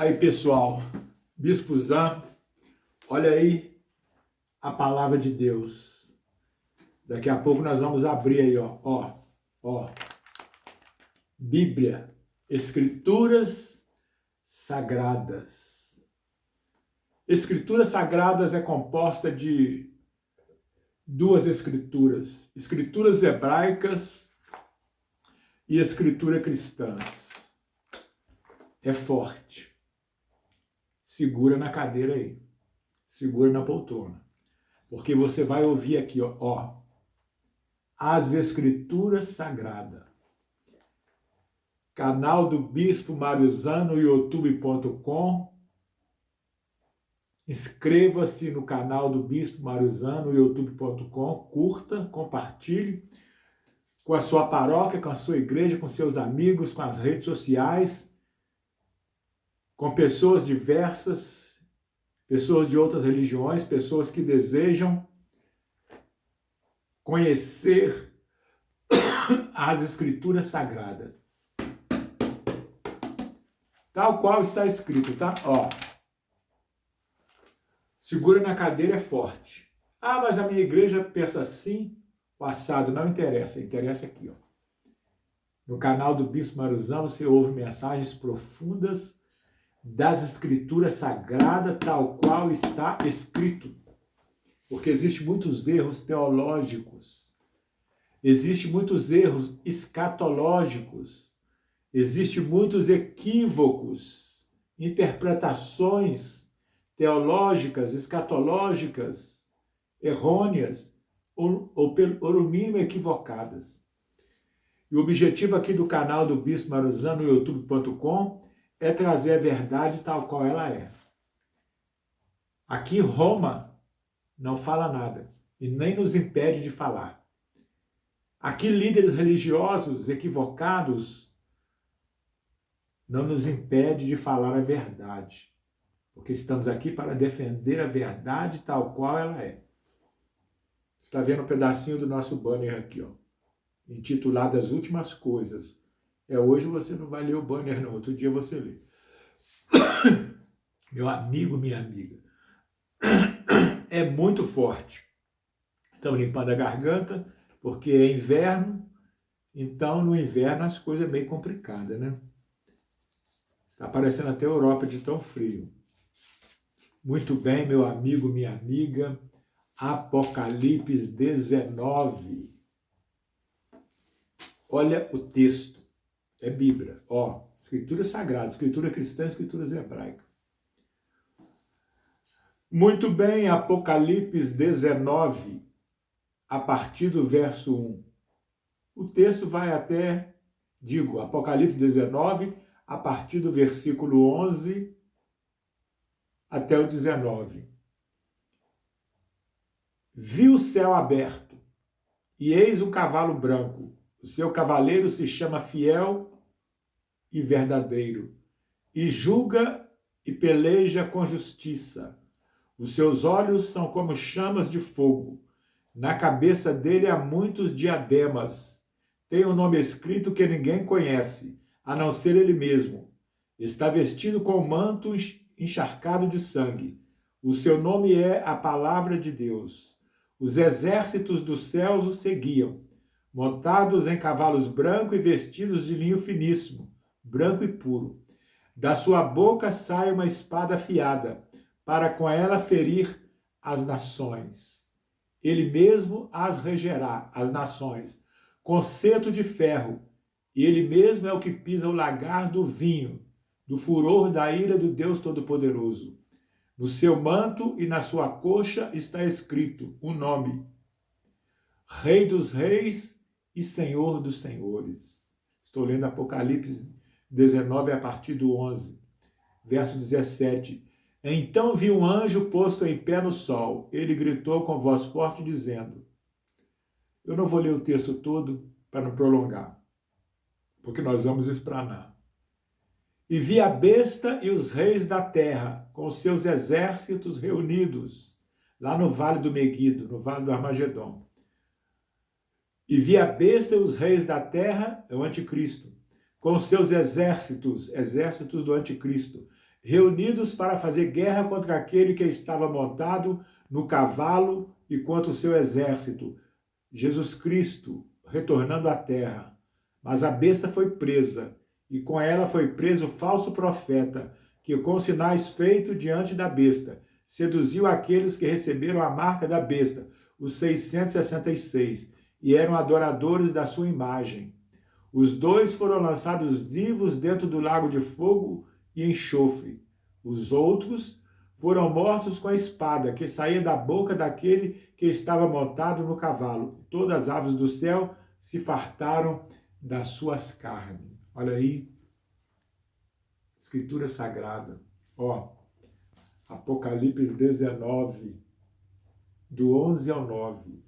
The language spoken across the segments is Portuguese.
Aí, pessoal, Bispo Zan, olha aí a palavra de Deus. Daqui a pouco nós vamos abrir aí, ó. Bíblia, Escrituras Sagradas. Escrituras Sagradas é composta de duas escrituras, escrituras hebraicas e escritura cristãs. É forte. Segura na cadeira aí. Segura na poltrona. Porque você vai ouvir aqui, ó. As Escrituras Sagradas. Canal do Bispo Mário Zan no youtube.com. Inscreva-se no canal do Bispo Mário Zan no youtube.com. Curta, compartilhe com a sua paróquia, com a sua igreja, com seus amigos, com as redes sociais, com pessoas diversas, pessoas de outras religiões, pessoas que desejam conhecer as Escrituras Sagradas. Tal qual está escrito, tá? Ó. Segura na cadeira é forte. Ah, mas a minha igreja pensa assim, o assado não interessa. Interessa aqui, ó. No canal do Bispo Mário Zan você ouve mensagens profundas das Escrituras Sagradas, tal qual está escrito. Porque existem muitos erros teológicos, existem muitos erros escatológicos, existem muitos equívocos, interpretações teológicas, escatológicas, errôneas, ou no mínimo equivocadas. E o objetivo aqui do canal do Bispo Mário Zan no youtube.com é trazer a verdade tal qual ela é. Aqui Roma não fala nada e nem nos impede de falar. Aqui líderes religiosos equivocados não nos impede de falar a verdade, porque estamos aqui para defender a verdade tal qual ela é. Está vendo um pedacinho do nosso banner aqui, ó, intitulado As Últimas Coisas. Hoje você não vai ler o banner não, outro dia você lê. Meu amigo, minha amiga, é muito forte. Estamos limpando a garganta, porque é inverno, então no inverno as coisas é meio complicada, né? Está parecendo até a Europa de tão frio. Muito bem, meu amigo, minha amiga, Apocalipse 19. Olha o texto, é Bíblia, ó, Escritura Sagrada, Escritura Cristã, Escrituras Hebraicas. Muito bem, Apocalipse 19, a partir do verso 1. O texto vai até, Apocalipse 19, a partir do versículo 11 até o 19. Vi o céu aberto, e eis um cavalo branco. O seu cavaleiro se chama Fiel e Verdadeiro, e julga e peleja com justiça. Os seus olhos são como chamas de fogo. Na cabeça dele há muitos diademas. Tem um nome escrito que ninguém conhece, a não ser ele mesmo. Está vestido com um manto encharcado de sangue. O seu nome é a Palavra de Deus. Os exércitos dos céus o seguiam, montados em cavalos brancos e vestidos de linho finíssimo, branco e puro. Da sua boca sai uma espada afiada, para com ela ferir as nações. Ele mesmo as regerá, as nações, com cetro de ferro, e ele mesmo é o que pisa o lagar do vinho, do furor da ira do Deus Todo-Poderoso. No seu manto e na sua coxa está escrito o nome: Rei dos Reis e Senhor dos Senhores. Estou lendo Apocalipse 19 a partir do 11, verso 17. Então vi um anjo posto em pé no sol. Ele gritou com voz forte, dizendo... Eu não vou ler o texto todo para não prolongar, porque nós vamos explanar. E vi a besta e os reis da terra, com seus exércitos reunidos, lá no vale do Meguido, no vale do Armagedon. E vi a besta e os reis da terra, é o anticristo, com seus exércitos do anticristo, reunidos para fazer guerra contra aquele que estava montado no cavalo e contra o seu exército, Jesus Cristo, retornando à terra. Mas a besta foi presa, e com ela foi preso o falso profeta, que com sinais feitos diante da besta, seduziu aqueles que receberam a marca da besta, os 666, e eram adoradores da sua imagem. Os dois foram lançados vivos dentro do lago de fogo e enxofre. Os outros foram mortos com a espada que saía da boca daquele que estava montado no cavalo. Todas as aves do céu se fartaram das suas carnes. Olha aí, Escritura Sagrada. Ó, Apocalipse 19, do 11 ao 9.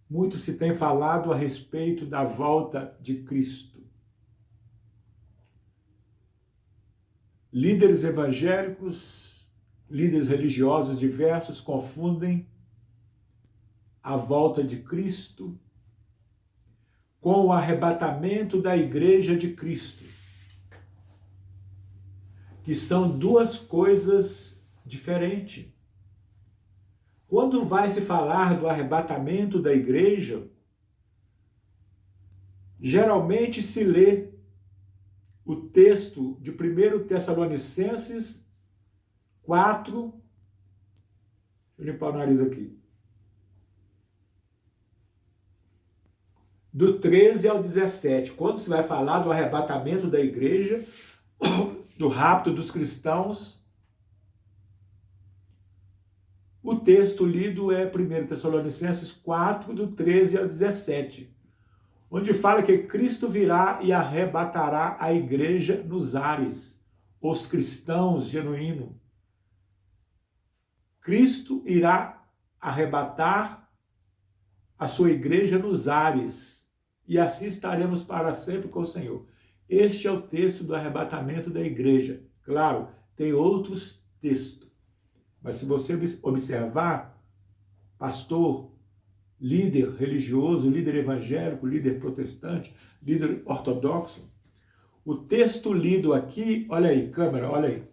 Muito se tem falado a respeito da volta de Cristo. Líderes evangélicos, líderes religiosos diversos confundem a volta de Cristo com o arrebatamento da Igreja de Cristo, que são duas coisas diferentes. Quando vai se falar do arrebatamento da igreja, geralmente se lê o texto de 1 Tessalonicenses 4, deixa eu limpar o nariz aqui, do 13 ao 17, quando se vai falar do arrebatamento da igreja, do rapto dos cristãos. O texto lido é 1 Tessalonicenses 4, do 13 ao 17, onde fala que Cristo virá e arrebatará a igreja nos ares, os cristãos genuínos. Cristo irá arrebatar a sua igreja nos ares, e assim estaremos para sempre com o Senhor. Este é o texto do arrebatamento da igreja. Claro, tem outros textos. Mas se você observar, pastor, líder religioso, líder evangélico, líder protestante, líder ortodoxo, o texto lido aqui, olha aí, câmera, olha aí.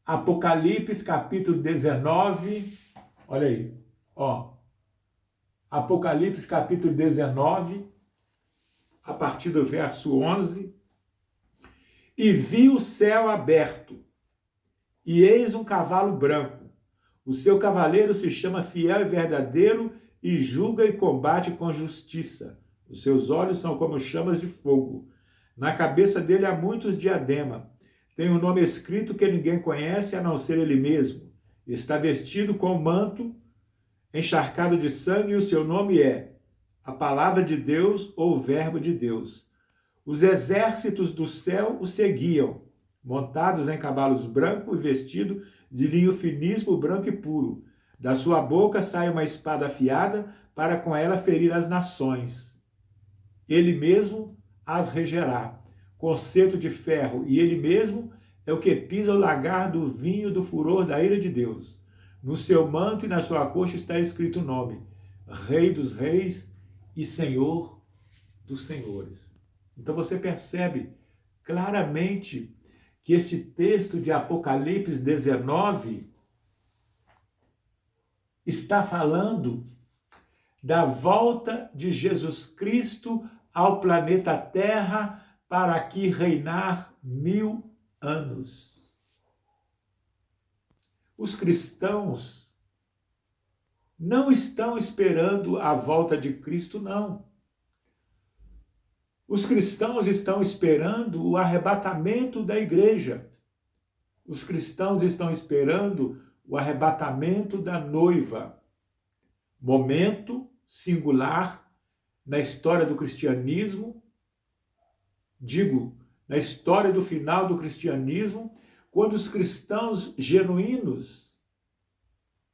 Apocalipse capítulo 19, olha aí, ó. Apocalipse capítulo 19, a partir do verso 11. E vi o céu aberto, e eis um cavalo branco. O seu cavaleiro se chama Fiel e Verdadeiro e julga e combate com justiça. Os seus olhos são como chamas de fogo. Na cabeça dele há muitos diademas. Tem um nome escrito que ninguém conhece a não ser ele mesmo. Está vestido com um manto encharcado de sangue e o seu nome é a Palavra de Deus ou o Verbo de Deus. Os exércitos do céu o seguiam, montados em cavalos brancos e vestidos de linho finíssimo, branco e puro. Da sua boca sai uma espada afiada para com ela ferir as nações. Ele mesmo as regerá com cetro de ferro, e ele mesmo é o que pisa o lagar do vinho do furor da ira de Deus. No seu manto e na sua coxa está escrito o nome: Rei dos Reis e Senhor dos Senhores. Então você percebe claramente que esse texto de Apocalipse 19 está falando da volta de Jesus Cristo ao planeta Terra para aqui reinar 1000 anos. Os cristãos não estão esperando a volta de Cristo, não. Os cristãos estão esperando o arrebatamento da igreja. Os cristãos estão esperando o arrebatamento da noiva. Momento singular na história do cristianismo, digo, na história do final do cristianismo, quando os cristãos genuínos,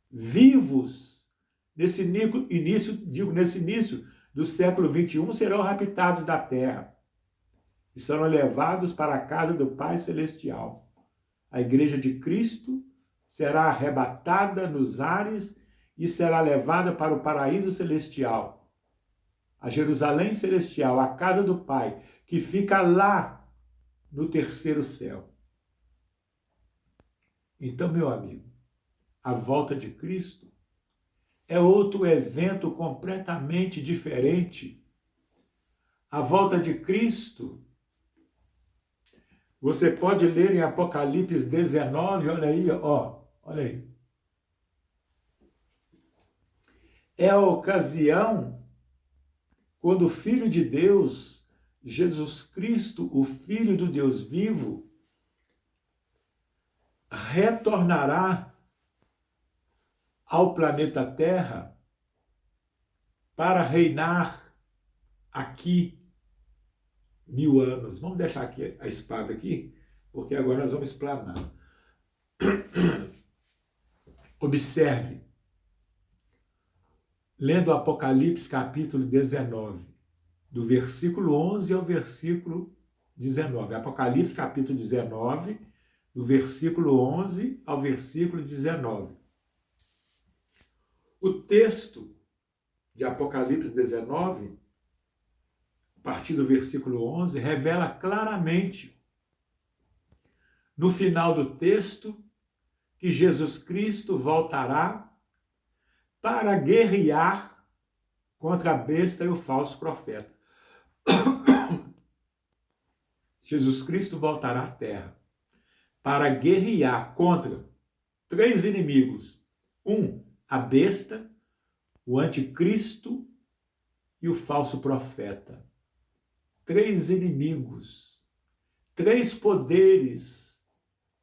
vivos, nesse início do século XXI, serão raptados da terra e serão levados para a casa do Pai Celestial. A igreja de Cristo será arrebatada nos ares e será levada para o paraíso celestial, a Jerusalém celestial, a casa do Pai, que fica lá no terceiro céu. Então, meu amigo, a volta de Cristo é outro evento completamente diferente. A volta de Cristo, você pode ler em Apocalipse 19, olha aí, ó, olha aí. É a ocasião quando o Filho de Deus, Jesus Cristo, o Filho do Deus vivo, retornará ao planeta Terra para reinar aqui 1000 anos. Vamos deixar aqui a espada aqui, porque agora nós vamos explanar. Observe, lendo Apocalipse capítulo 19, do versículo 11 ao versículo 19. Apocalipse capítulo 19, do versículo 11 ao versículo 19. O texto de Apocalipse 19, a partir do versículo 11, revela claramente, no final do texto, que Jesus Cristo voltará para guerrear contra a besta e o falso profeta. Jesus Cristo voltará à Terra para guerrear contra 3 inimigos. A besta, o anticristo e o falso profeta. 3 inimigos, 3 poderes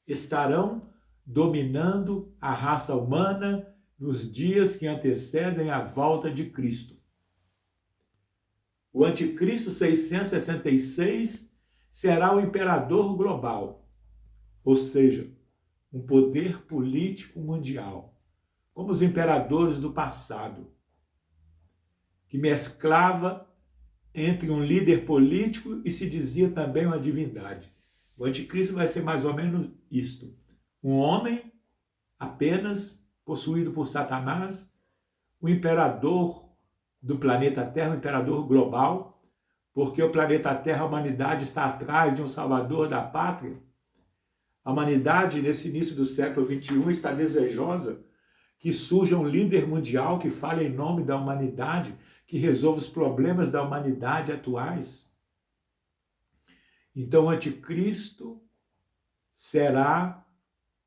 estarão dominando a raça humana nos dias que antecedem a volta de Cristo. O anticristo 666 será o imperador global, ou seja, um poder político mundial, como os imperadores do passado, que mesclava entre um líder político e se dizia também uma divindade. O anticristo vai ser mais ou menos isto: um homem apenas possuído por Satanás, o imperador do planeta Terra, o imperador global, porque o planeta Terra, a humanidade está atrás de um salvador da pátria. A humanidade, nesse início do século XXI, está desejosa que surja um líder mundial que fale em nome da humanidade, que resolva os problemas da humanidade atuais. Então, o anticristo será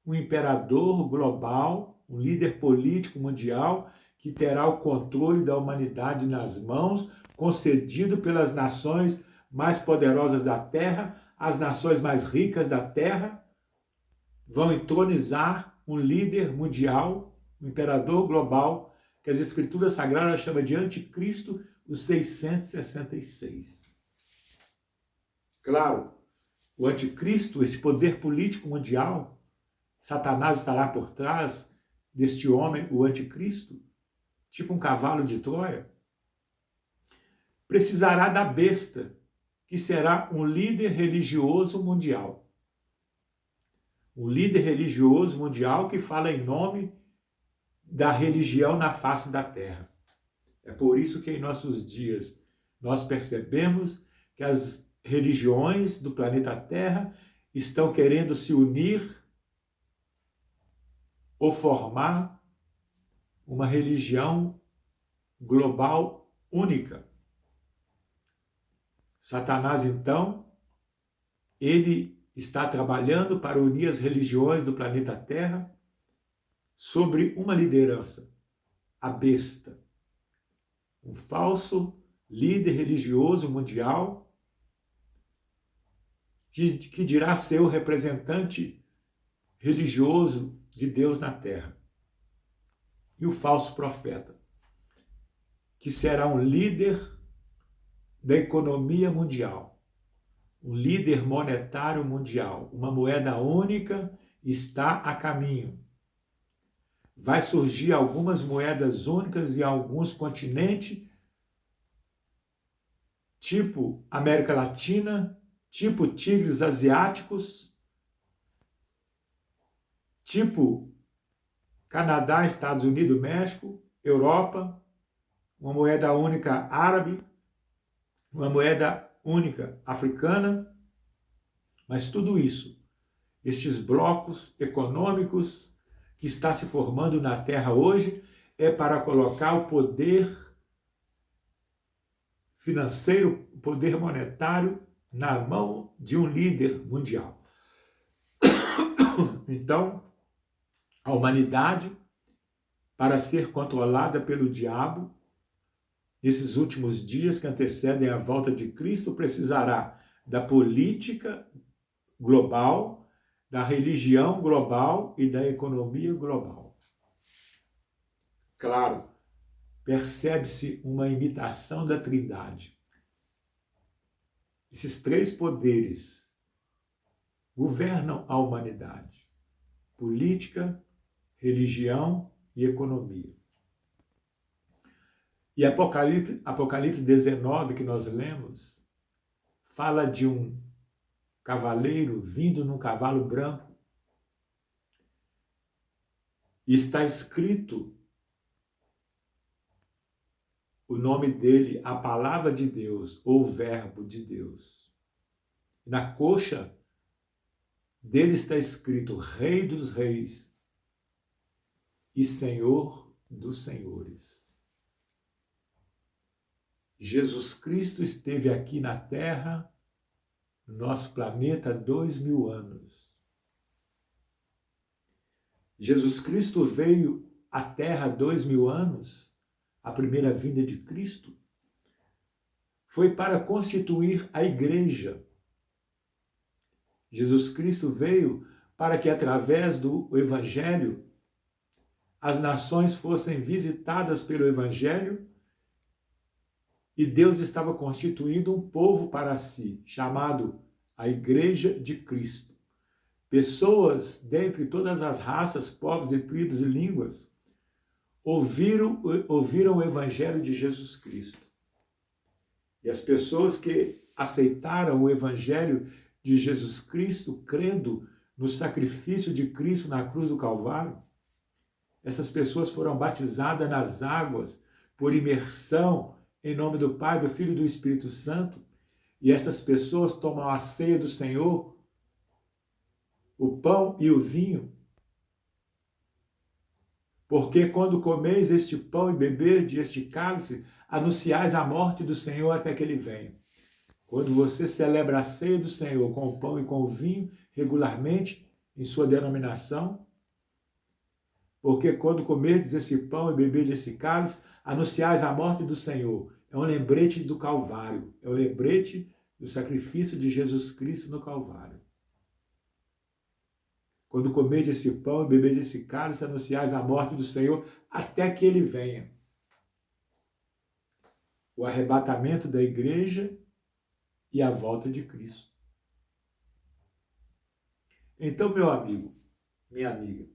um imperador global, um líder político mundial, que terá o controle da humanidade nas mãos, concedido pelas nações mais poderosas da Terra. As nações mais ricas da Terra vão entronizar um líder mundial, um imperador global, que as Escrituras Sagradas chamam de Anticristo, o 666. Claro, o Anticristo, esse poder político mundial, Satanás estará por trás deste homem, o Anticristo, tipo um cavalo de Troia, precisará da besta, que será um líder religioso mundial. Um líder religioso mundial que fala em nome da religião na face da terra. É por isso que em nossos dias nós percebemos que as religiões do planeta Terra estão querendo se unir ou formar uma religião global única. Satanás, então, ele está trabalhando para unir as religiões do planeta Terra sobre uma liderança, a besta, um falso líder religioso mundial que dirá ser o representante religioso de Deus na Terra. E o falso profeta, que será um líder da economia mundial, um líder monetário mundial, uma moeda única está a caminho. Vai surgir algumas moedas únicas em alguns continentes, tipo América Latina, tipo tigres asiáticos, tipo Canadá, Estados Unidos, México, Europa, uma moeda única árabe, uma moeda única africana, Mas tudo isso, estes blocos econômicos que está se formando na Terra hoje, é para colocar o poder financeiro, o poder monetário na mão de um líder mundial. Então, a humanidade, para ser controlada pelo diabo, nesses últimos dias que antecedem a volta de Cristo, precisará da política global, da religião global e da economia global. Claro, percebe-se uma imitação da Trindade. Esses três poderes governam a humanidade: política, religião e economia. E Apocalipse 19, que nós lemos, fala de um cavaleiro vindo num cavalo branco. E está escrito o nome dele, a palavra de Deus, ou o verbo de Deus. Na coxa dele está escrito Rei dos Reis e Senhor dos Senhores. Jesus Cristo esteve aqui na Terra, no nosso planeta, há 2000 anos. Jesus Cristo veio à Terra há 2000 anos, a primeira vinda de Cristo, foi para constituir a igreja. Jesus Cristo veio para que, através do Evangelho, as nações fossem visitadas pelo Evangelho e Deus estava constituindo um povo para si, chamado a Igreja de Cristo. Pessoas dentre todas as raças, povos e tribos e línguas ouviram o Evangelho de Jesus Cristo. E as pessoas que aceitaram o Evangelho de Jesus Cristo, crendo no sacrifício de Cristo na cruz do Calvário, essas pessoas foram batizadas nas águas por imersão em nome do Pai, do Filho e do Espírito Santo, e essas pessoas tomam a ceia do Senhor, o pão e o vinho, porque quando comeis este pão e beberdes este cálice, anunciais a morte do Senhor até que ele venha. Quando você celebra a ceia do Senhor com o pão e com o vinho, regularmente, em sua denominação, porque quando comerdes esse pão e beberdes esse cálice, anunciais a morte do Senhor. É um lembrete do Calvário, é um lembrete do sacrifício de Jesus Cristo no Calvário. Quando comerdes esse pão e beberdes esse cálice, anunciais a morte do Senhor até que ele venha. O arrebatamento da igreja e a volta de Cristo. Então, meu amigo, minha amiga,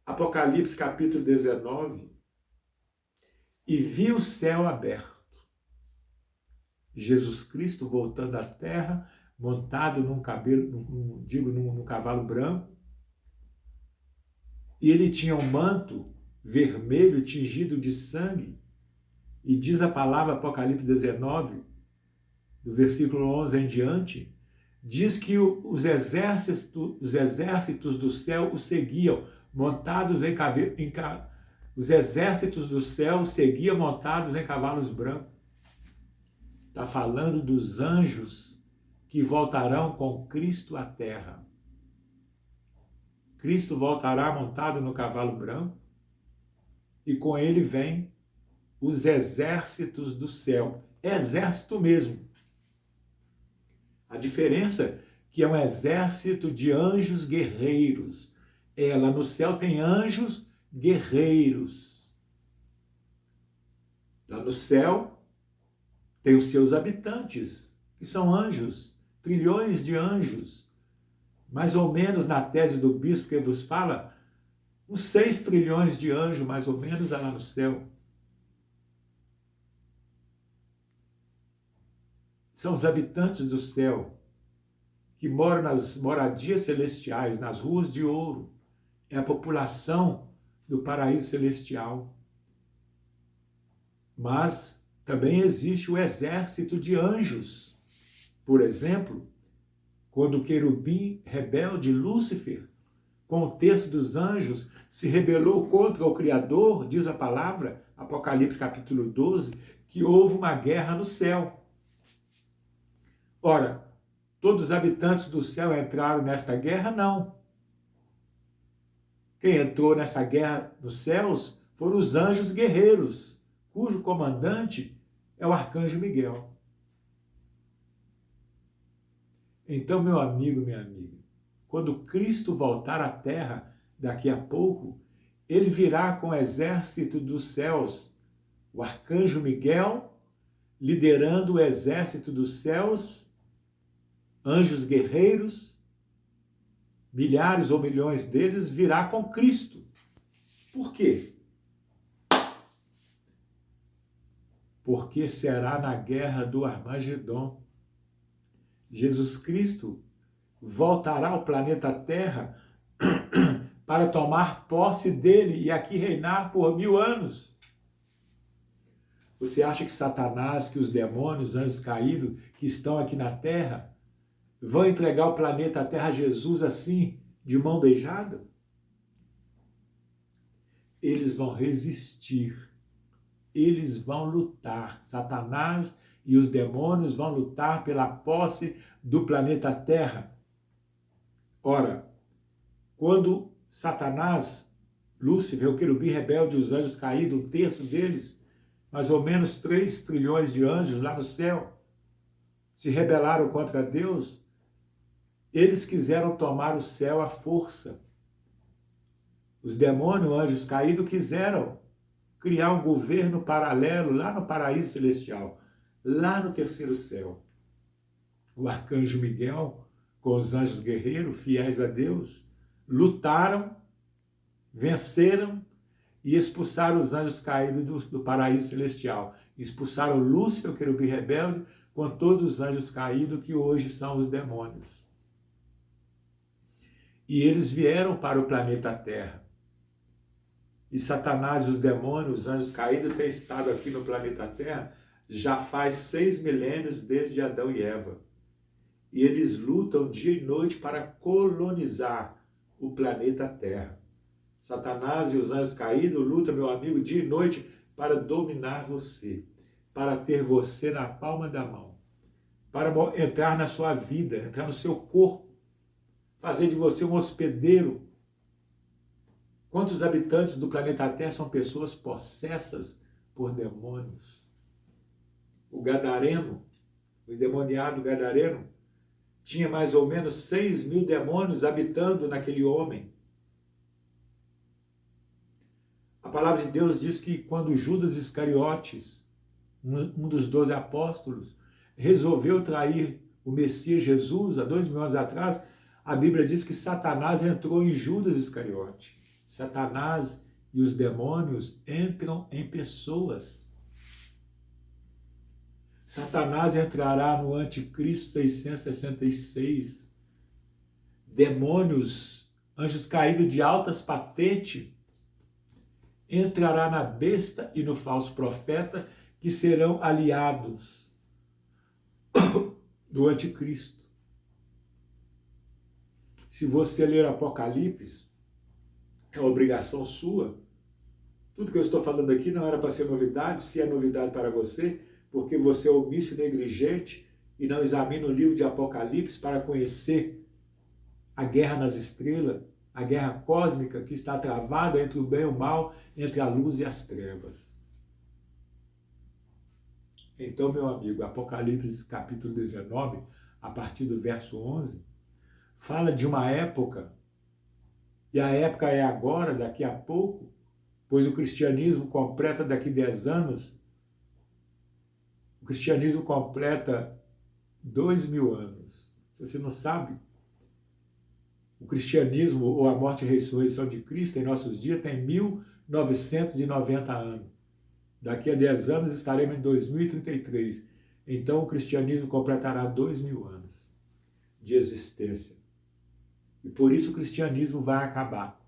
Apocalipse capítulo 19, e vi o céu aberto. Jesus Cristo voltando à terra, montado num cavalo branco, e ele tinha um manto vermelho tingido de sangue, e diz a palavra Apocalipse 19, do versículo 11 em diante, diz que os exércitos do céu o seguiam, montados os exércitos do céu seguiam montados em cavalos brancos. Está falando dos anjos que voltarão com Cristo à terra. Cristo voltará montado no cavalo branco e com ele vem os exércitos do céu. Exército mesmo. A diferença é que é um exército de anjos guerreiros. Lá no céu tem anjos guerreiros. Lá no céu tem os seus habitantes, que são anjos, trilhões de anjos. Mais ou menos, na tese do bispo que vos fala, uns 6 trilhões de anjos, mais ou menos, lá no céu. São os habitantes do céu, que moram nas moradias celestiais, nas ruas de ouro. É a população do paraíso celestial. Mas também existe o exército de anjos. Por exemplo, quando o querubim rebelde Lúcifer, com o terço dos anjos, se rebelou contra o Criador, diz a palavra, Apocalipse capítulo 12, que houve uma guerra no céu. Ora, todos os habitantes do céu entraram nesta guerra? Não. Quem entrou nessa guerra nos céus foram os anjos guerreiros, cujo comandante é o arcanjo Miguel. Então, meu amigo, minha amiga, quando Cristo voltar à terra daqui a pouco, ele virá com o exército dos céus, o arcanjo Miguel liderando o exército dos céus, anjos guerreiros, milhares ou milhões deles, virá com Cristo. Por quê? Porque será na guerra do Armagedon. Jesus Cristo voltará ao planeta Terra para tomar posse dele e aqui reinar por 1000 anos. Você acha que Satanás, que os demônios, anjos caídos, que estão aqui na Terra, vão entregar o planeta Terra a Jesus assim, de mão beijada? Eles vão resistir, eles vão lutar. Satanás e os demônios vão lutar pela posse do planeta Terra. Ora, quando Satanás, Lúcifer, o querubim rebelde, os anjos caídos, um terço deles, mais ou menos 3 trilhões de anjos lá no céu, se rebelaram contra Deus, eles quiseram tomar o céu à força. Os demônios, anjos caídos, quiseram criar um governo paralelo lá no paraíso celestial, lá no terceiro céu. O arcanjo Miguel, com os anjos guerreiros, fiéis a Deus, lutaram, venceram e expulsaram os anjos caídos do paraíso celestial. Expulsaram Lúcifer, o querubim rebelde, com todos os anjos caídos que hoje são os demônios. E eles vieram para o planeta Terra. E Satanás e os demônios, os anjos caídos, têm estado aqui no planeta Terra já faz 6 milênios desde Adão e Eva. E eles lutam dia e noite para colonizar o planeta Terra. Satanás e os anjos caídos lutam, meu amigo, dia e noite para dominar você, para ter você na palma da mão, para entrar na sua vida, entrar no seu corpo, fazer de você um hospedeiro. Quantos habitantes do planeta Terra são pessoas possessas por demônios? O gadareno, o endemoniado gadareno, tinha mais ou menos 6.000 demônios habitando naquele homem. A palavra de Deus diz que quando Judas Iscariotes, um dos 12 apóstolos, resolveu trair o Messias Jesus há 2000 anos atrás, a Bíblia diz que Satanás entrou em Judas Iscariote. Satanás e os demônios entram em pessoas. Satanás entrará no Anticristo 666. Demônios, anjos caídos de altas patentes, entrará na besta e no falso profeta, que serão aliados do Anticristo. Se você ler Apocalipse, é uma obrigação sua. Tudo que eu estou falando aqui não era para ser novidade, se é novidade para você, porque você é omisso e negligente e não examina o livro de Apocalipse para conhecer a guerra nas estrelas, a guerra cósmica que está travada entre o bem e o mal, entre a luz e as trevas. Então, meu amigo, Apocalipse capítulo 19, a partir do verso 11, fala de uma época, e a época é agora, daqui a pouco, pois o cristianismo completa daqui 10 anos, o cristianismo completa 2000 anos. Se você não sabe, o cristianismo, ou a morte e a ressurreição de Cristo em nossos dias, tem 1990 anos. Daqui a 10 anos estaremos em 2033. Então o cristianismo completará 2000 anos de existência. E por isso o cristianismo vai acabar.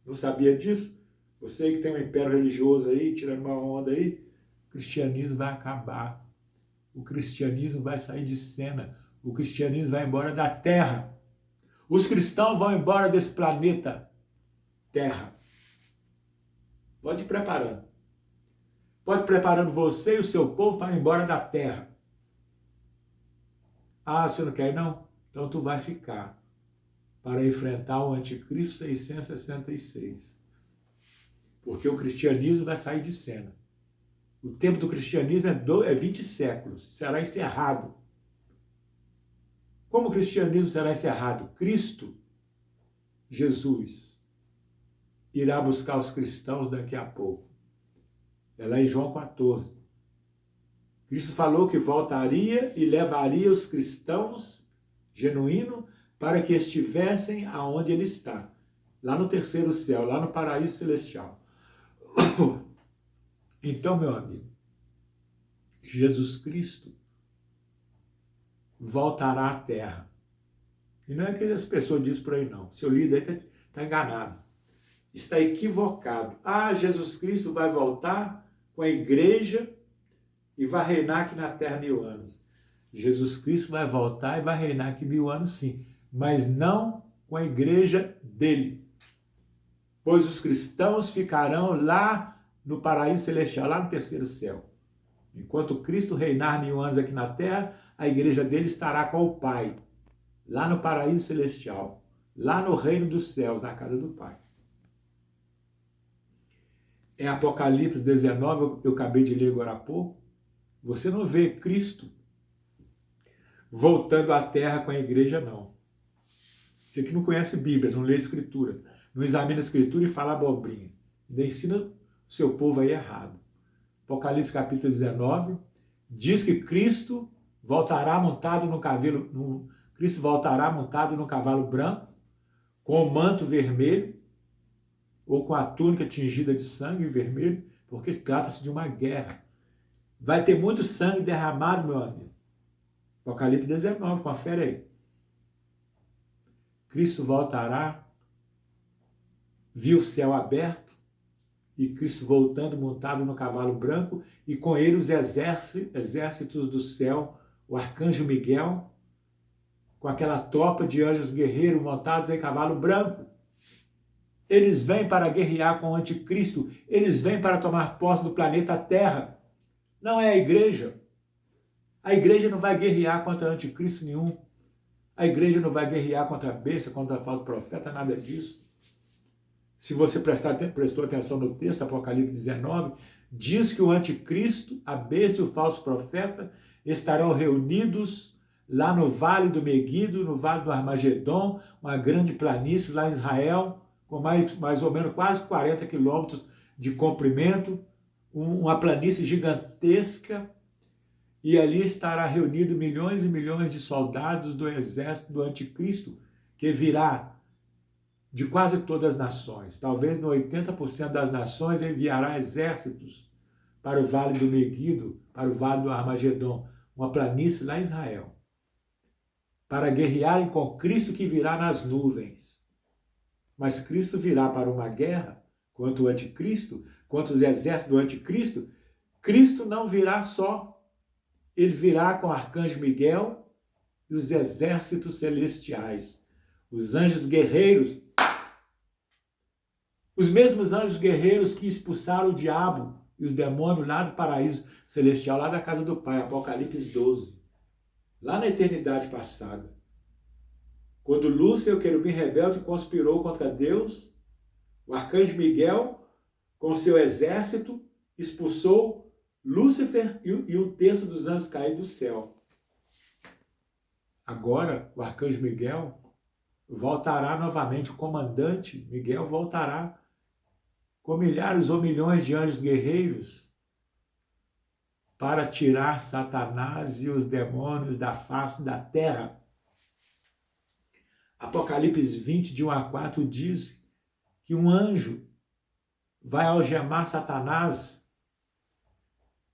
Não sabia disso? Você que tem um império religioso aí, tirando uma onda aí, o cristianismo vai acabar. o cristianismo vai sair de cena, o cristianismo vai embora da terra. Os cristãos vão embora desse planeta Terra. Pode ir preparando. Pode ir preparando você e o seu povo para ir embora da terra. Ah, você não quer ir, não? Então tu vai ficar para enfrentar o anticristo 666. Porque o cristianismo vai sair de cena. O tempo do cristianismo é 20 séculos. Será encerrado. Como o cristianismo será encerrado? Cristo, Jesus, irá buscar os cristãos daqui a pouco. É lá em João 14. Cristo falou que voltaria e levaria os cristãos genuínos para que estivessem aonde ele está. Lá no terceiro céu, lá no paraíso celestial. Então, meu amigo, Jesus Cristo voltará à terra. E não é que as pessoas dizem por aí, não. Seu líder está enganado. Está equivocado. Ah, Jesus Cristo vai voltar com a igreja e vai reinar aqui na terra 1000 anos. Jesus Cristo vai voltar e vai reinar aqui 1000 anos, sim. Mas não com a igreja dele. Pois os cristãos ficarão lá no paraíso celestial, lá no terceiro céu. Enquanto Cristo reinar 1000 anos aqui na terra, a igreja dele estará com o Pai, lá no paraíso celestial, lá no reino dos céus, na casa do Pai. Em Apocalipse 19, eu acabei de ler agora há pouco, você não vê Cristo voltando à terra com a igreja, não. Você que não conhece Bíblia, não lê Escritura, não examina a Escritura e fala abobrinha. Ainda ensina o seu povo aí errado. Apocalipse capítulo 19 diz que Cristo voltará montado Cristo voltará montado no cavalo branco, com o manto vermelho, ou com a túnica tingida de sangue vermelho, porque trata-se de uma guerra. Vai ter muito sangue derramado, meu amigo. Apocalipse 19, confere aí. Cristo voltará, viu o céu aberto, e Cristo voltando montado no cavalo branco, e com ele os exércitos do céu, o arcanjo Miguel, com aquela tropa de anjos guerreiros montados em cavalo branco. Eles vêm para guerrear com o anticristo, eles vêm para tomar posse do planeta Terra. Não é a igreja. A igreja não vai guerrear contra anticristo nenhum. A igreja não vai guerrear contra a besta, contra a falso profeta, nada disso. Se você prestou atenção no texto, Apocalipse 19, diz que o anticristo, a besta e o falso profeta estarão reunidos lá no Vale do Meguido, no Vale do Armagedon, uma grande planície lá em Israel, com mais ou menos quase 40 quilômetros de comprimento, uma planície gigantesca, e ali estará reunido milhões e milhões de soldados do exército do anticristo, que virá de quase todas as nações. Talvez no 80% das nações enviará exércitos para o Vale do Meguido, para o Vale do Armagedon, uma planície lá em Israel, para guerrearem com Cristo que virá nas nuvens. Mas Cristo virá para uma guerra contra o anticristo, contra os exércitos do anticristo. Cristo não virá só. Ele virá com o arcanjo Miguel e os exércitos celestiais, os anjos guerreiros, os mesmos anjos guerreiros que expulsaram o diabo e os demônios lá do paraíso celestial, lá da casa do Pai, Apocalipse 12, lá na eternidade passada. Quando Lúcifer, o querubim rebelde, conspirou contra Deus, o arcanjo Miguel, com seu exército, expulsou Lúcifer e um terço dos anjos caídos do céu. Agora, o arcanjo Miguel voltará novamente, o comandante Miguel voltará com milhares ou milhões de anjos guerreiros para tirar Satanás e os demônios da face da terra. Apocalipse 20, de 1 a 4, diz que um anjo vai algemar Satanás,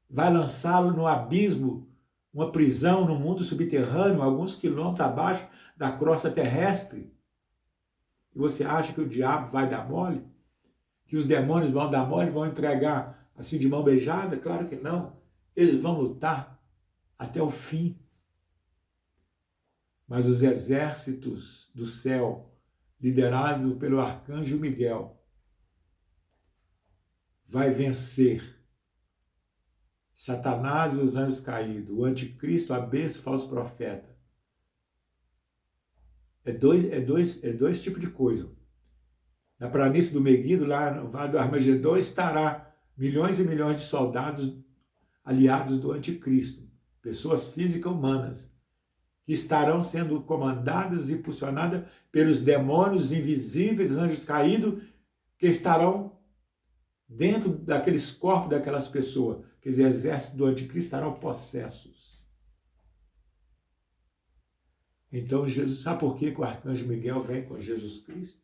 vai lançá-lo no abismo, uma prisão no mundo subterrâneo, alguns quilômetros abaixo da crosta terrestre. E você acha que o diabo vai dar mole? Que os demônios vão dar mole, vão entregar assim de mão beijada? Claro que não. Eles vão lutar até o fim. Mas os exércitos do céu, liderados pelo arcanjo Miguel, vai vencer Satanás e os anjos caídos, o anticristo, a besta, o falso profeta. É dois tipos de coisa. Na planície do Meguido, lá no Vale do Armagedon, estará milhões e milhões de soldados aliados do anticristo, pessoas físicas humanas, que estarão sendo comandadas e impulsionadas pelos demônios invisíveis, anjos caídos, que estarão dentro daqueles corpos daquelas pessoas. Quer dizer, exército do anticristo estarão possessos. Então, Jesus, sabe por que o arcanjo Miguel vem com Jesus Cristo?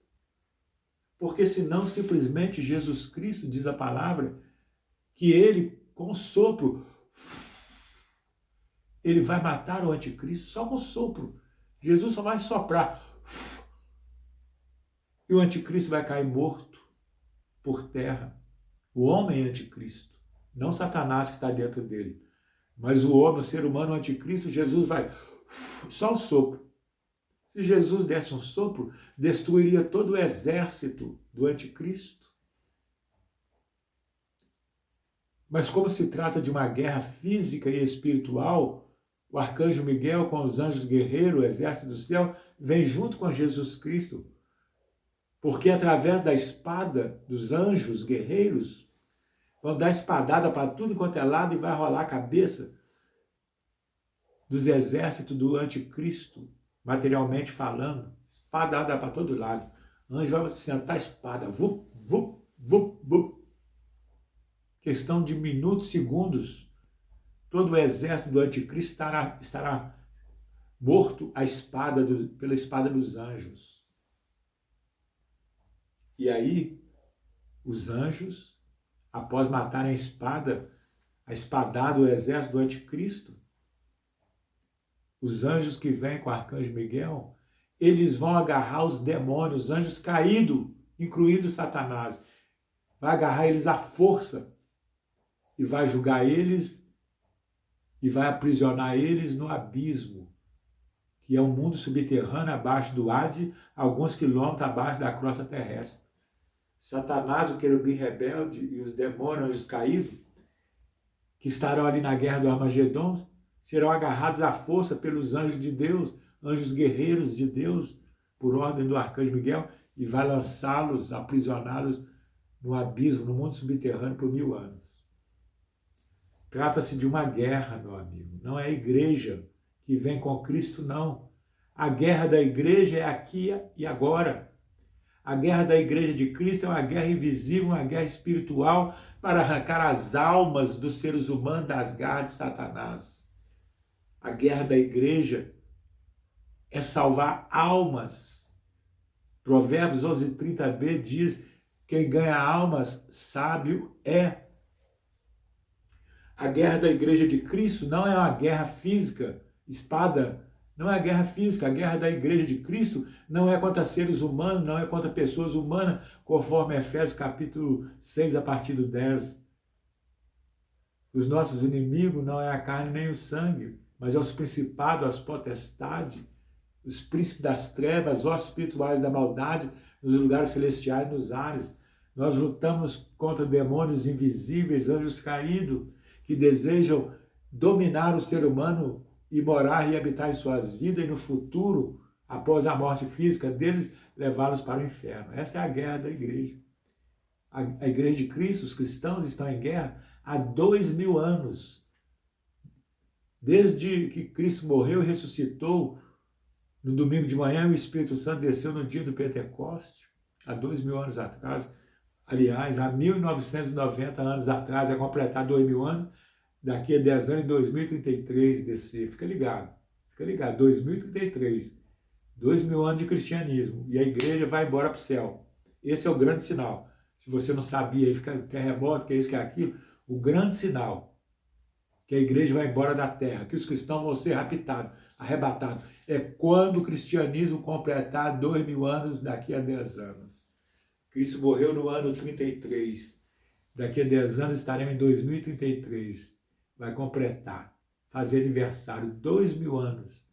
Porque senão, simplesmente, Jesus Cristo, diz a palavra, que ele, com o sopro, ele vai matar o anticristo só com o sopro. Jesus só vai soprar. E o anticristo vai cair morto por terra. O homem é anticristo, não Satanás que está dentro dele. Mas o homem, o ser humano, o anticristo, Jesus vai só um sopro. Se Jesus desse um sopro, destruiria todo o exército do anticristo. Mas como se trata de uma guerra física e espiritual, o arcanjo Miguel com os anjos guerreiros, o exército do céu, vem junto com Jesus Cristo. Porque através da espada dos anjos guerreiros, vão dar espadada para tudo quanto é lado e vai rolar a cabeça dos exércitos do anticristo, materialmente falando. Espadada para todo lado. O anjo vai sentar a espada. Vup, vup, vup, vup. Questão de minutos, segundos, todo o exército do anticristo estará morto pela espada dos anjos. E aí, os anjos, após matarem a espadada do exército do anticristo, os anjos que vêm com o arcanjo Miguel, eles vão agarrar os demônios, os anjos caídos, incluindo Satanás. Vai agarrar eles à força e vai julgar eles e vai aprisionar eles no abismo, que é um mundo subterrâneo abaixo do Hades, alguns quilômetros abaixo da crosta terrestre. Satanás, o querubim rebelde e os demônios, anjos caídos, que estarão ali na guerra do Armagedon, serão agarrados à força pelos anjos de Deus, anjos guerreiros de Deus, por ordem do arcanjo Miguel, e vai lançá-los, aprisioná-los no abismo, no mundo subterrâneo por 1000 anos. Trata-se de uma guerra, meu amigo. Não é a igreja que vem com Cristo, não. A guerra da igreja é aqui e agora. A guerra da igreja de Cristo é uma guerra invisível, uma guerra espiritual para arrancar as almas dos seres humanos das garras de Satanás. A guerra da igreja é salvar almas. Provérbios 11:30b diz: quem ganha almas, sábio é. A guerra da igreja de Cristo não é uma guerra física, espada, não é a guerra física. A guerra da igreja de Cristo não é contra seres humanos, não é contra pessoas humanas, conforme Efésios capítulo 6, a partir do 10. Os nossos inimigos não é a carne nem o sangue, mas é os principados, as potestades, os príncipes das trevas, os espirituais da maldade, nos lugares celestiais, nos ares. Nós lutamos contra demônios invisíveis, anjos caídos, que desejam dominar o ser humano e morar e habitar em suas vidas e no futuro, após a morte física deles, levá-los para o inferno. Essa é a guerra da igreja. A igreja de Cristo, os cristãos estão em guerra há 2000 anos. Desde que Cristo morreu e ressuscitou, no domingo de manhã, o Espírito Santo desceu no dia do Pentecoste, há 2000 anos atrás. Aliás, há 1990 anos atrás, vai completar 2000 anos, daqui a 10 anos, em 2033, descer. Fica ligado, 2033. 2000 anos de cristianismo. E a igreja vai embora para o céu. Esse é o grande sinal. Se você não sabia, aí fica terremoto, que é isso, que é aquilo. O grande sinal que a igreja vai embora da terra, que os cristãos vão ser raptados, arrebatados, é quando o cristianismo completar 2000 anos daqui a 10 anos. Cristo morreu no ano 33. Daqui a 10 anos estaremos em 2033. Vai completar. fazer aniversário, 2000 anos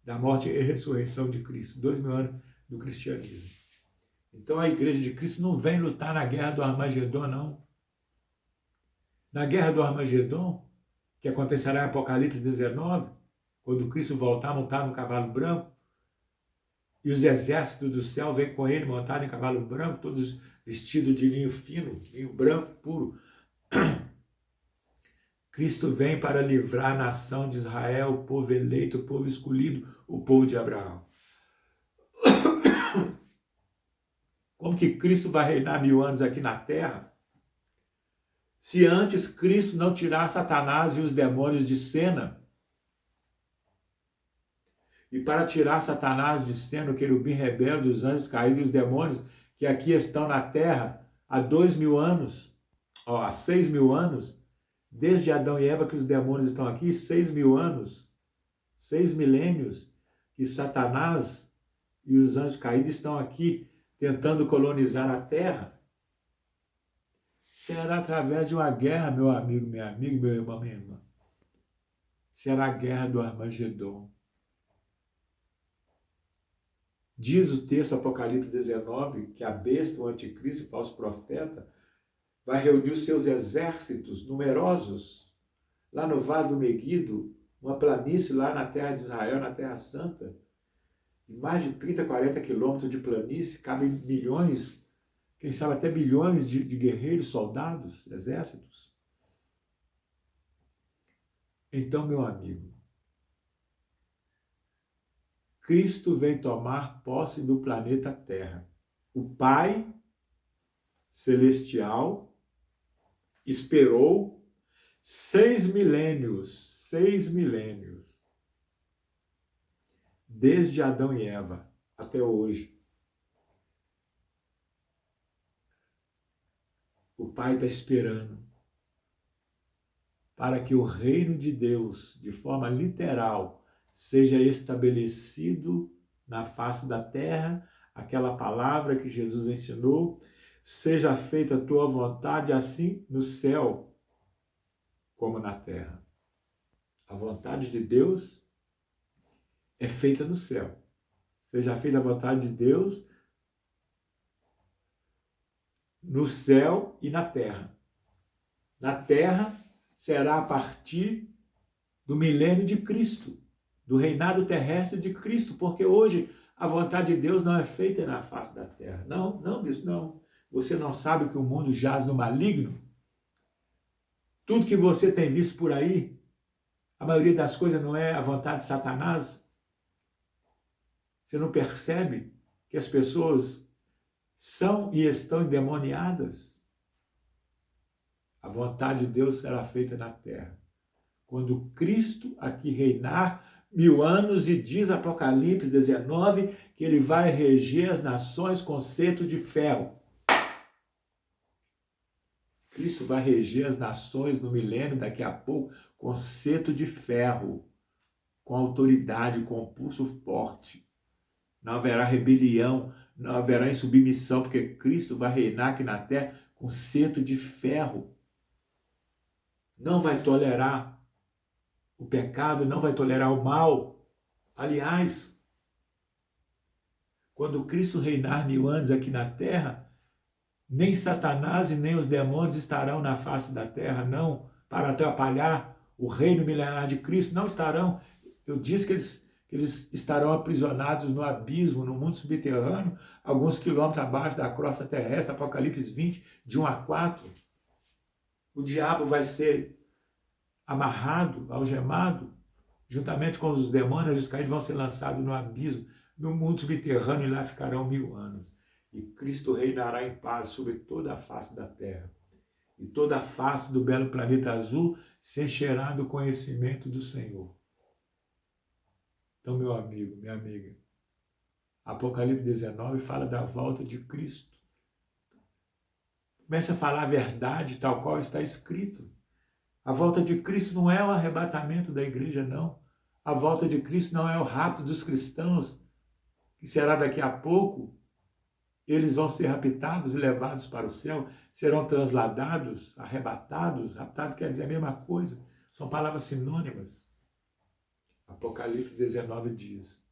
da morte e ressurreição de Cristo, 2000 anos do cristianismo. Então a igreja de Cristo não vem lutar na guerra do Armagedon, não. Na guerra do Armagedon, que acontecerá em Apocalipse 19, quando Cristo voltar montado no cavalo branco, e os exércitos do céu vêm com ele montado em cavalo branco, todos vestidos de linho fino, linho branco puro. Cristo vem para livrar a nação de Israel, o povo eleito, o povo escolhido, o povo de Abraão. Como que Cristo vai reinar 1000 anos aqui na terra, se antes Cristo não tirar Satanás e os demônios de cena? E para tirar Satanás de cena, o querubim rebelde, os anjos caídos e os demônios, que aqui estão na terra há 2000 anos, há 6000 anos, desde Adão e Eva que os demônios estão aqui, 6000 anos, 6 milênios, que Satanás e os anjos caídos estão aqui tentando colonizar a terra, será através de uma guerra, meu amigo, meu irmão, minha irmã. Será a guerra do Armagedon. Diz o texto Apocalipse 19 que a besta, o anticristo, o falso profeta, vai reunir os seus exércitos numerosos lá no Vale do Meguido, uma planície lá na terra de Israel, na Terra Santa. Em mais de 30, 40 quilômetros de planície, cabem milhões, quem sabe até bilhões de guerreiros, soldados, exércitos. Então, meu amigo, Cristo vem tomar posse do planeta Terra. O Pai Celestial esperou 6 milênios, desde Adão e Eva até hoje. O Pai está esperando para que o reino de Deus, de forma literal, seja estabelecido na face da terra, aquela palavra que Jesus ensinou, seja feita a tua vontade, assim no céu como na terra. A vontade de Deus é feita no céu. Seja feita a vontade de Deus no céu e na terra. Na terra será a partir do milênio de Cristo, do reinado terrestre de Cristo, porque hoje a vontade de Deus não é feita na face da terra. Não. Você não sabe que o mundo jaz no maligno? Tudo que você tem visto por aí, a maioria das coisas não é a vontade de Satanás? Você não percebe que as pessoas são e estão endemoniadas? A vontade de Deus será feita na terra. Quando Cristo aqui reinar 1000 anos, e diz Apocalipse 19 que ele vai reger as nações com cetro de ferro. Cristo vai reger as nações no milênio, daqui a pouco, com cetro de ferro, com autoridade, com pulso forte. Não haverá rebelião, não haverá insubmissão, porque Cristo vai reinar aqui na terra com cetro de ferro. Não vai tolerar o pecado, não vai tolerar o mal. Aliás, quando Cristo reinar 1000 anos aqui na terra, nem Satanás e nem os demônios estarão na face da terra, não, para atrapalhar o reino milenar de Cristo, não estarão. Eu disse que eles estarão aprisionados no abismo, no mundo subterrâneo, alguns quilômetros abaixo da crosta terrestre, Apocalipse 20, de 1 a 4. O diabo vai ser amarrado, algemado, juntamente com os demônios, os caídos vão ser lançados no abismo, no mundo subterrâneo, e lá ficarão 1000 anos. E Cristo reinará em paz sobre toda a face da terra. E toda a face do belo planeta azul se encherá do conhecimento do Senhor. Então, meu amigo, minha amiga, Apocalipse 19 fala da volta de Cristo. Comece a falar a verdade tal qual está escrito. A volta de Cristo não é o arrebatamento da igreja, não. A volta de Cristo não é o rapto dos cristãos, que será daqui a pouco. Eles vão ser raptados e levados para o céu, serão transladados, arrebatados. Raptado quer dizer a mesma coisa, são palavras sinônimas. Apocalipse 19 diz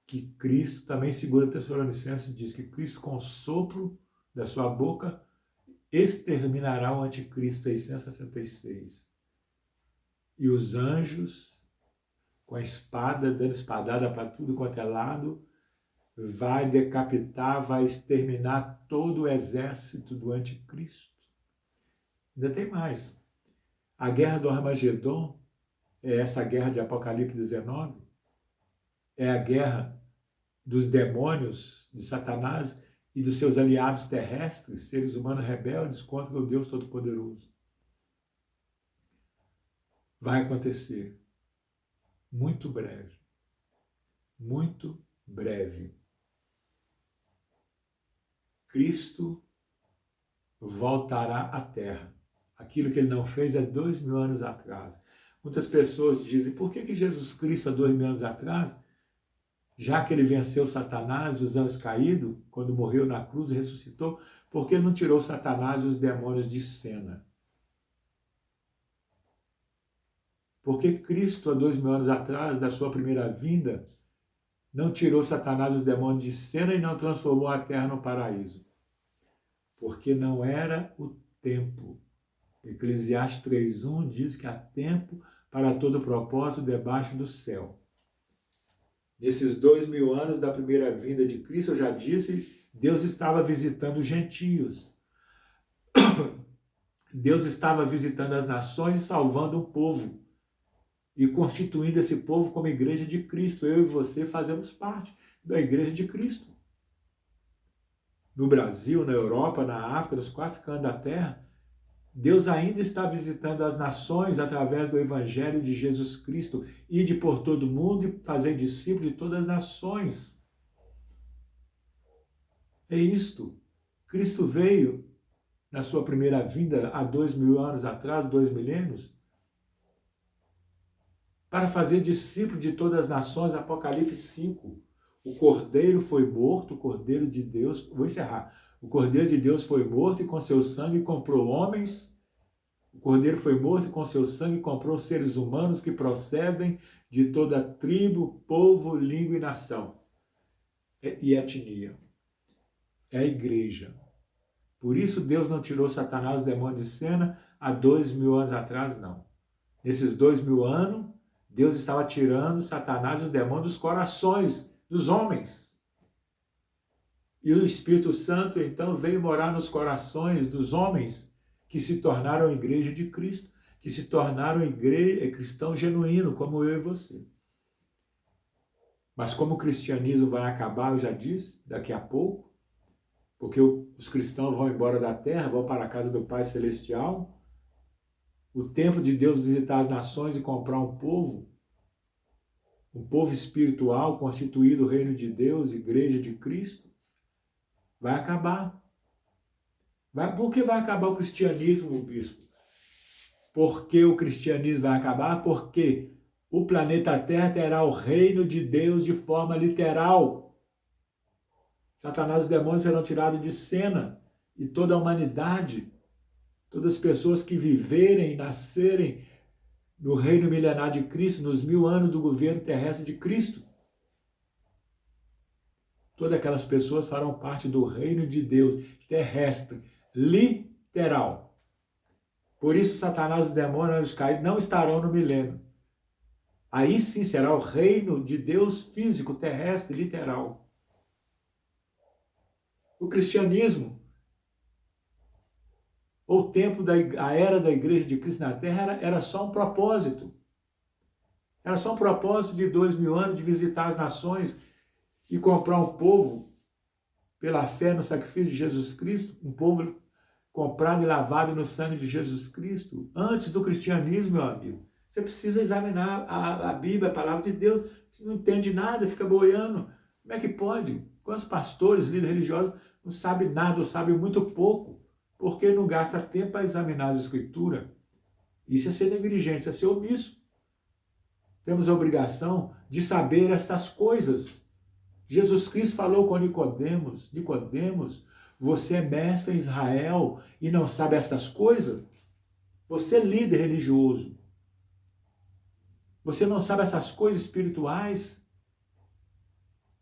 que Cristo, também 2 Tessalonicenses diz que Cristo com o sopro da sua boca exterminará o anticristo 666. E os anjos, com a espada, dando espadada para tudo quanto é lado, vai decapitar, vai exterminar todo o exército do anticristo. Ainda tem mais. A guerra do Armagedon, é essa guerra de Apocalipse 19, é a guerra dos demônios, de Satanás e dos seus aliados terrestres, seres humanos rebeldes contra o Deus Todo-Poderoso. Vai acontecer muito breve. Muito breve. Cristo voltará à Terra. Aquilo que ele não fez há 2000 anos atrás. Muitas pessoas dizem, por que Jesus Cristo há 2000 anos atrás, já que ele venceu Satanás e os anjos caídos, quando morreu na cruz e ressuscitou, por que ele não tirou Satanás e os demônios de cena? Porque Cristo, há 2000 anos atrás, da sua primeira vinda, não tirou Satanás e os demônios de cena e não transformou a terra no paraíso. Porque não era o tempo. Eclesiastes 3:1 diz que há tempo para todo propósito debaixo do céu. Nesses 2000 anos da primeira vinda de Cristo, eu já disse, Deus estava visitando os gentios. Deus estava visitando as nações e salvando um povo. E constituindo esse povo como igreja de Cristo. Eu e você fazemos parte da igreja de Cristo. No Brasil, na Europa, na África, nos 4 cantos da terra, Deus ainda está visitando as nações através do Evangelho de Jesus Cristo. Ide por todo mundo e fazer discípulos de todas as nações. É isto. Cristo veio na sua primeira vinda, há 2000 anos atrás, 2 milênios, para fazer discípulo de todas as nações. Apocalipse 5. O Cordeiro foi morto, o Cordeiro de Deus, vou encerrar. O Cordeiro de Deus foi morto e com seu sangue comprou homens. O Cordeiro foi morto e com seu sangue comprou seres humanos que procedem de toda tribo, povo, língua e nação. E etnia. É a igreja. Por isso Deus não tirou Satanás e os demônios de cena há 2000 anos atrás, não. Nesses 2000 anos, Deus estava tirando Satanás e os demônios dos corações dos homens. E o Espírito Santo, então, veio morar nos corações dos homens que se tornaram igreja de Cristo, que se tornaram cristão genuíno, como eu e você. Mas como o cristianismo vai acabar, eu já disse, daqui a pouco, porque os cristãos vão embora da terra, vão para a casa do Pai Celestial, o tempo de Deus visitar as nações e comprar um povo espiritual, constituído o reino de Deus, igreja de Cristo, vai acabar. Por que vai acabar o cristianismo, bispo? Por que o cristianismo vai acabar? Porque o planeta Terra terá o reino de Deus de forma literal. Satanás e os demônios serão tirados de cena e toda a humanidade, todas as pessoas que viverem e nascerem no reino milenar de Cristo, nos 1000 anos do governo terrestre de Cristo. Todas aquelas pessoas farão parte do reino de Deus terrestre, literal. Por isso, Satanás e os demônios anjos caídos não estarão no milênio. Aí sim será o reino de Deus físico, terrestre, literal. O cristianismo, o tempo a era da igreja de Cristo na Terra era só um propósito. Era só um propósito de 2000 anos de visitar as nações e comprar um povo pela fé no sacrifício de Jesus Cristo, um povo comprado e lavado no sangue de Jesus Cristo. Antes do cristianismo, meu amigo, você precisa examinar a Bíblia, a palavra de Deus. Você não entende nada, fica boiando. Como é que pode? Quantos pastores, líderes religiosos não sabem nada ou sabem muito pouco? Porque não gasta tempo para examinar as Escrituras. Isso é ser negligente, isso é ser omisso. Temos a obrigação de saber essas coisas. Jesus Cristo falou com Nicodemos: Nicodemos, você é mestre em Israel e não sabe essas coisas? Você é líder religioso. Você não sabe essas coisas espirituais?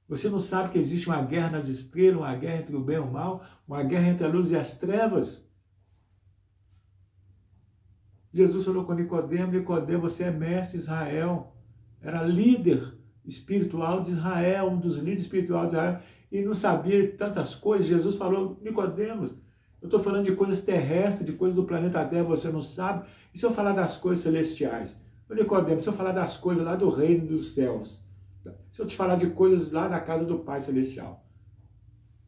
Você não sabe que existe uma guerra nas estrelas, uma guerra entre o bem e o mal, uma guerra entre a luz e as trevas? Jesus falou com Nicodemo: Nicodemo, você é mestre Israel. Era líder espiritual de Israel, um dos líderes espirituais de Israel, e não sabia tantas coisas. Jesus falou: Nicodemos, eu estou falando de coisas terrestres, de coisas do planeta Terra, você não sabe. E se eu falar das coisas celestiais? Nicodemo, se eu falar das coisas lá do reino dos céus, se eu te falar de coisas lá da casa do Pai Celestial,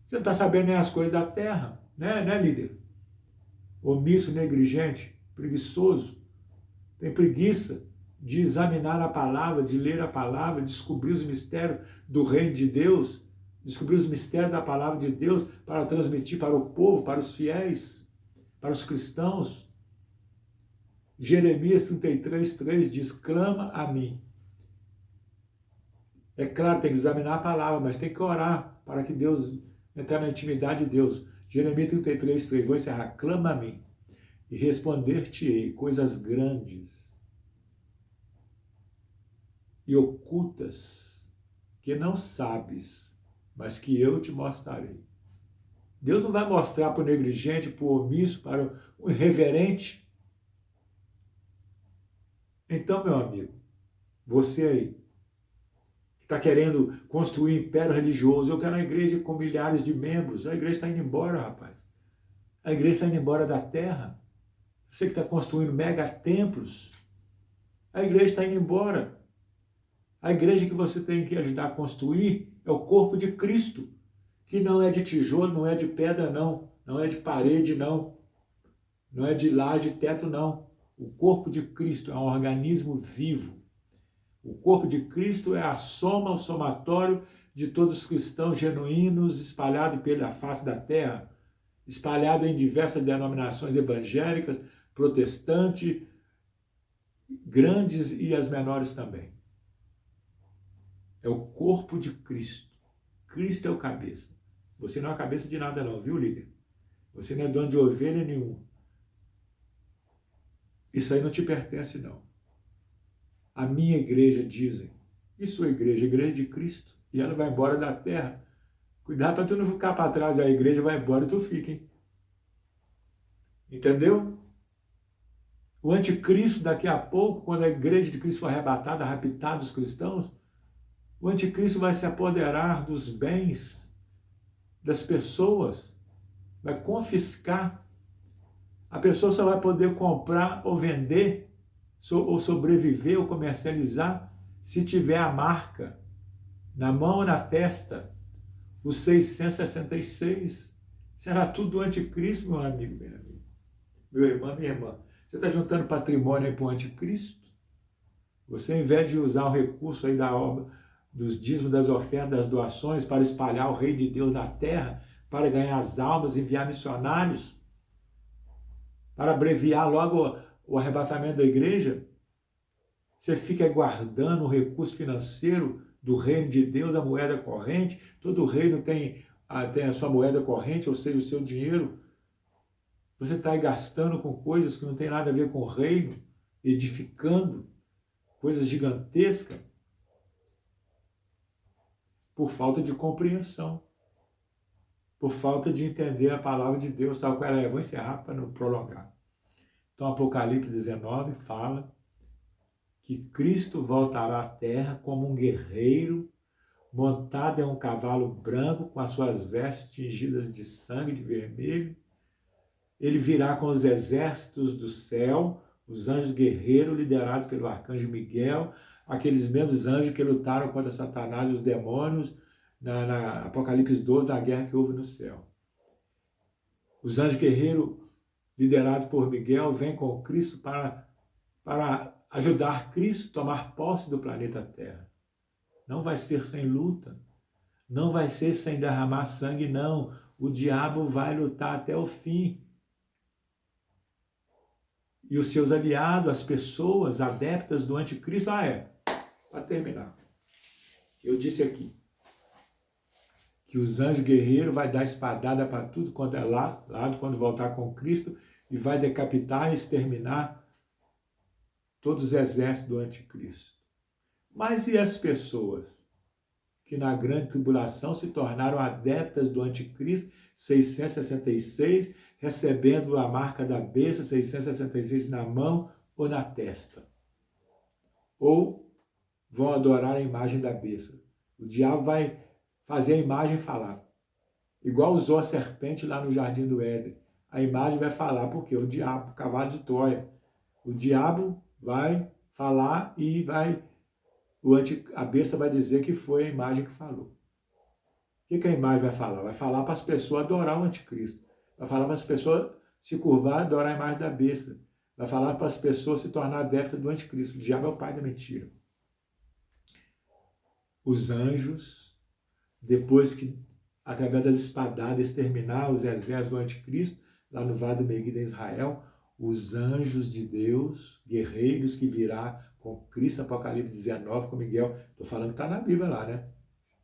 você não está sabendo nem as coisas da terra, né, líder? Omisso, negligente, preguiçoso, tem preguiça de examinar a palavra, de ler a palavra, descobrir os mistérios do reino de Deus, descobrir os mistérios da palavra de Deus para transmitir para o povo, para os fiéis, para os cristãos. Jeremias 33:3 diz: clama a mim. É claro, tem que examinar a palavra, mas tem que orar para que Deus entre na intimidade de Deus. Jeremias 33:3, vou encerrar: clama a mim e responder-te-ei coisas grandes e ocultas que não sabes, mas que eu te mostrarei. Deus não vai mostrar para o negligente, para o omisso, para o irreverente. Então, meu amigo, você aí, que está querendo construir império religioso, eu quero uma igreja com milhares de membros, a igreja está indo embora, rapaz. A igreja está indo embora da terra. Você que está construindo mega templos, a igreja está indo embora. A igreja que você tem que ajudar a construir é o corpo de Cristo, que não é de tijolo, não é de pedra, não. Não é de parede, não. Não é de laje, teto, não. O corpo de Cristo é um organismo vivo. O corpo de Cristo é a soma, o somatório de todos os cristãos genuínos espalhados pela face da terra, espalhados em diversas denominações evangélicas, protestantes, grandes e as menores também. É o corpo de Cristo. Cristo é o cabeça. Você não é a cabeça de nada não, viu, líder? Você não é dono de ovelha nenhuma. Isso aí não te pertence, não. A minha igreja, dizem. E sua igreja? A igreja de Cristo. E ela vai embora da terra. Cuidado para tu não ficar para trás. A igreja vai embora e tu fica, hein? Entendeu? O anticristo, daqui a pouco, quando a igreja de Cristo for arrebatada, raptada dos cristãos, o anticristo vai se apoderar dos bens das pessoas, vai confiscar. A pessoa só vai poder comprar ou vender, ou sobreviver, ou comercializar, se tiver a marca na mão ou na testa, os 666. Será tudo anticristo, meu amigo, meu amigo. Meu irmão, minha irmã. Você está juntando patrimônio aí para o anticristo? Você, ao invés de usar o recurso aí da obra, dos dízimos, das ofertas, das doações, para espalhar o reino de Deus na terra, para ganhar as almas, enviar missionários, para abreviar logo o arrebatamento da igreja, você fica guardando o recurso financeiro do reino de Deus, a moeda corrente. Todo reino tem a sua moeda corrente, ou seja, o seu dinheiro. Você está aí gastando com coisas que não tem nada a ver com o reino, edificando coisas gigantescas, por falta de compreensão, por falta de entender a palavra de Deus, tal qual ela é. Vou encerrar para não prolongar. Então, Apocalipse 19 fala que Cristo voltará à terra como um guerreiro, montado em um cavalo branco, com as suas vestes tingidas de sangue, de vermelho. Ele virá com os exércitos do céu, os anjos guerreiros liderados pelo arcanjo Miguel, aqueles mesmos anjos que lutaram contra Satanás e os demônios na Apocalipse 12, na guerra que houve no céu. Os anjos guerreiros liderados por Miguel vêm com Cristo para ajudar Cristo a tomar posse do planeta Terra. Não vai ser sem luta, não vai ser sem derramar sangue, não. O diabo vai lutar até o fim. E os seus aliados, as pessoas adeptas do anticristo, para terminar, eu disse aqui, que os anjos guerreiros vai dar espadada para tudo quanto é lado quando voltar com Cristo e vai decapitar e exterminar todos os exércitos do anticristo. Mas e as pessoas que na grande tribulação se tornaram adeptas do anticristo, 666, recebendo a marca da besta, 666, na mão ou na testa? Ou vão adorar a imagem da besta? O diabo vai fazer a imagem falar. Igual usou a serpente lá no Jardim do Éden. A imagem vai falar, porque o diabo, o cavalo de Troia. O diabo vai falar e a besta vai dizer que foi a imagem que falou. O que a imagem vai falar? Vai falar para as pessoas adorar o anticristo. Vai falar para as pessoas se curvar e adorar a imagem da besta. Vai falar para as pessoas se tornar adeptas do anticristo. O diabo é o pai da mentira. Os anjos, depois que, através das espadadas, exterminar os exércitos do anticristo, lá no Vale do Meguida, em Israel, os anjos de Deus, guerreiros que virá com Cristo, Apocalipse 19, com Miguel. Estou falando que está na Bíblia lá, né?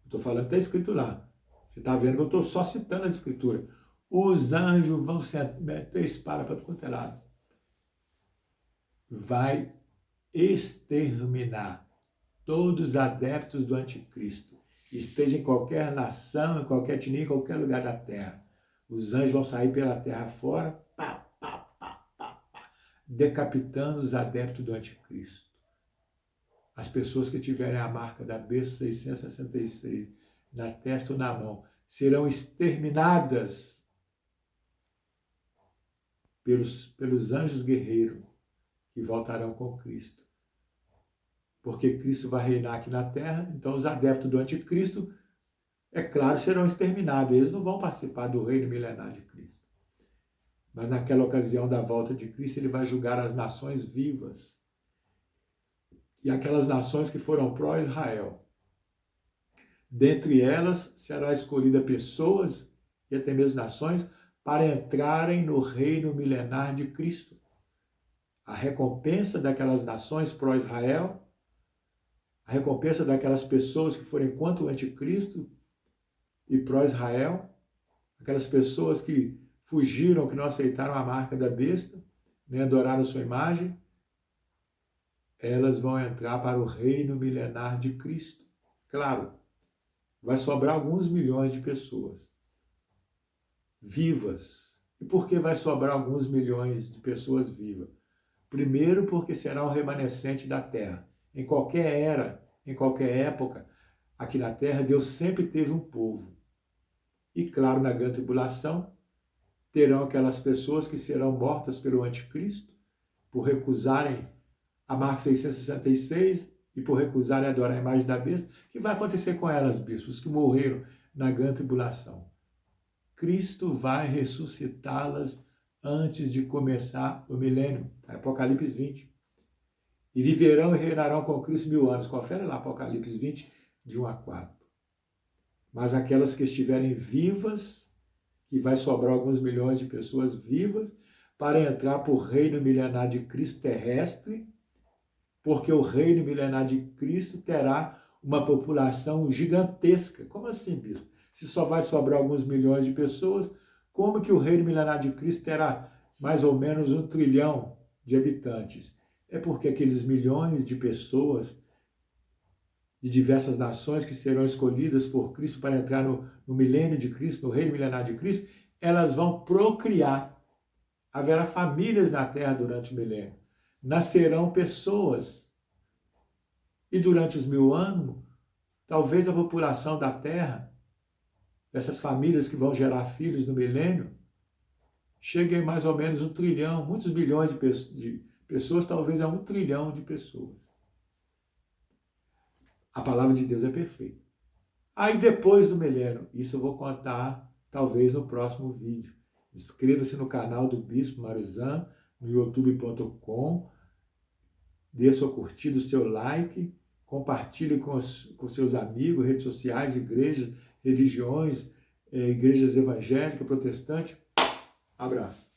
Estou falando que está escrito lá. Você está vendo que eu estou só citando a escritura. Os anjos vão meter espada para todo quanto é lado. Vai exterminar todos os adeptos do anticristo. Esteja em qualquer nação, em qualquer etnia, em qualquer lugar da terra. Os anjos vão sair pela terra fora, pá, pá, pá, pá, pá, decapitando os adeptos do anticristo. As pessoas que tiverem a marca da besta 666 na testa ou na mão serão exterminadas pelos anjos guerreiros que voltarão com Cristo. Porque Cristo vai reinar aqui na terra, então os adeptos do anticristo, é claro, serão exterminados. Eles não vão participar do reino milenar de Cristo. Mas naquela ocasião da volta de Cristo, ele vai julgar as nações vivas. E aquelas nações que foram pró-Israel. Dentre elas será escolhida pessoas e até mesmo nações para entrarem no reino milenar de Cristo. A recompensa daquelas nações pró-Israel, a recompensa daquelas pessoas que forem contra o anticristo e pró-Israel, aquelas pessoas que fugiram, que não aceitaram a marca da besta, nem adoraram a sua imagem, elas vão entrar para o reino milenar de Cristo. Claro, vai sobrar alguns milhões de pessoas vivas. E por que vai sobrar alguns milhões de pessoas vivas? Primeiro, porque será um remanescente da terra. Em qualquer era, em qualquer época, aqui na terra, Deus sempre teve um povo. E claro, na grande tribulação, terão aquelas pessoas que serão mortas pelo anticristo, por recusarem a marca 666 e por recusarem adorar a imagem da besta. O que vai acontecer com elas, bispos, que morreram na grande tribulação? Cristo vai ressuscitá-las antes de começar o milênio. Apocalipse 20. E viverão e reinarão com Cristo 1000 anos. Confere lá, Apocalipse 20, de 1 a 4. Mas aquelas que estiverem vivas, que vai sobrar alguns milhões de pessoas vivas, para entrar para o reino milenar de Cristo terrestre, porque o reino milenar de Cristo terá uma população gigantesca. Como assim, bispo? Se só vai sobrar alguns milhões de pessoas, como que o reino milenar de Cristo terá mais ou menos 1 trilhão de habitantes? É porque aqueles milhões de pessoas de diversas nações que serão escolhidas por Cristo para entrar no milênio de Cristo, no reino milenar de Cristo, elas vão procriar. Haverá famílias na terra durante o milênio. Nascerão pessoas. E durante os 1000 anos, talvez a população da terra, essas famílias que vão gerar filhos no milênio, chegue a mais ou menos 1 trilhão, muitos bilhões de pessoas, talvez a 1 trilhão de pessoas. A palavra de Deus é perfeita. Aí depois do milênio, isso eu vou contar talvez no próximo vídeo. Inscreva-se no canal do Bispo Maruzan, no youtube.com, dê sua curtida, o seu like, compartilhe com seus amigos, redes sociais, igrejas, religiões, igrejas evangélicas, protestantes. Abraço.